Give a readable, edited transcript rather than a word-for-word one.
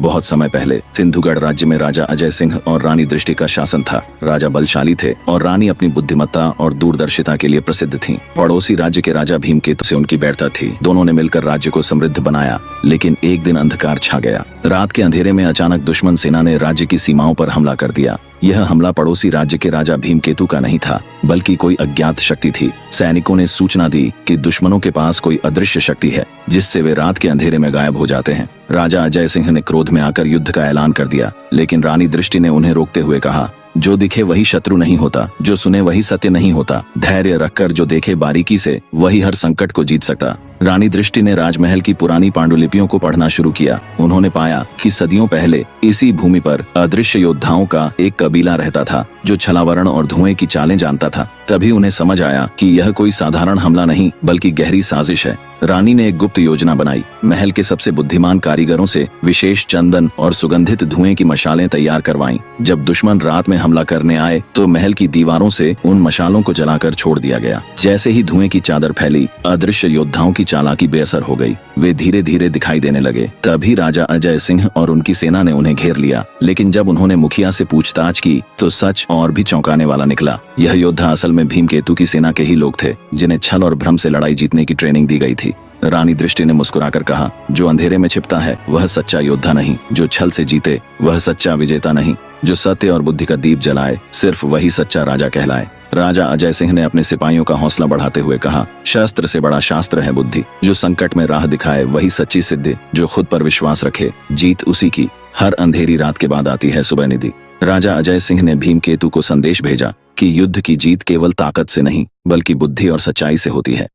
बहुत समय पहले सिंधुगढ़ राज्य में राजा अजय सिंह और रानी दृष्टि का शासन था। राजा बलशाली थे और रानी अपनी बुद्धिमत्ता और दूरदर्शिता के लिए प्रसिद्ध थीं। पड़ोसी राज्य के राजा भीमकेतु से उनकी बैठता थी। दोनों ने मिलकर राज्य को समृद्ध बनाया, लेकिन एक दिन अंधकार छा गया। रात के अंधेरे में अचानक दुश्मन सेना ने राज्य की सीमाओं पर हमला कर दिया। यह हमला पड़ोसी राज्य के राजा भीमकेतु का नहीं था, बल्कि कोई अज्ञात शक्ति थी। सैनिकों ने सूचना दी कि दुश्मनों के पास कोई अदृश्य शक्ति है, जिससे वे रात के अंधेरे में गायब हो जाते हैं। राजा अजय सिंह ने क्रोध में आकर युद्ध का ऐलान कर दिया, लेकिन रानी दृष्टि ने उन्हें रोकते हुए कहा, जो दिखे वही शत्रु नहीं होता, जो सुने वही सत्य नहीं होता। धैर्य रखकर जो देखे बारीकी से, वही हर संकट को जीत सकता। रानी दृष्टि ने राजमहल की पुरानी पांडुलिपियों को पढ़ना शुरू किया। उन्होंने पाया कि सदियों पहले इसी भूमि पर अदृश्य योद्धाओं का एक कबीला रहता था, जो छलावरण और धुएं की चालें जानता था। तभी उन्हें समझ आया कि यह कोई साधारण हमला नहीं, बल्कि गहरी साजिश है। रानी ने एक गुप्त योजना बनाई। महल के सबसे बुद्धिमान कारीगरों से विशेष चंदन और सुगंधित धुएं की मशालें तैयार करवाईं। जब दुश्मन रात में हमला करने आए, तो महल की दीवारों से उन मशालों को जलाकर छोड़ दिया गया। जैसे ही धुएं की चादर फैली, अदृश्य योद्धाओं की चालाकी बेअसर हो गई। वे धीरे धीरे दिखाई देने लगे। तभी राजा अजय सिंह और उनकी सेना ने उन्हें घेर लिया। लेकिन जब उन्होंने मुखिया से पूछताछ की, तो सच और भी चौंकाने वाला निकला। यह योद्धा असल में भीमकेतु की सेना के ही लोग थे, जिन्हें छल और भ्रम से लड़ाई जीतने की ट्रेनिंग दी गई थी। रानी दृष्टि ने मुस्कुराकर कहा, जो अंधेरे में छिपता है वह सच्चा योद्धा नहीं, जो छल से जीते वह सच्चा विजेता नहीं, जो सत्य और बुद्धि का दीप जलाए सिर्फ वही सच्चा राजा कहलाए। राजा अजय सिंह ने अपने सिपाहियों का हौसला बढ़ाते हुए कहा, शस्त्र से बड़ा शास्त्र है बुद्धि। जो संकट में राह दिखाए वही सच्ची सिद्धि। जो खुद पर विश्वास रखे, जीत उसी की। हर अंधेरी रात के बाद आती है सुबह निधि। राजा अजय सिंह ने भीमकेतु को संदेश भेजा कि युद्ध की जीत केवल ताकत से नहीं, बल्कि बुद्धि और सच्चाई से होती है।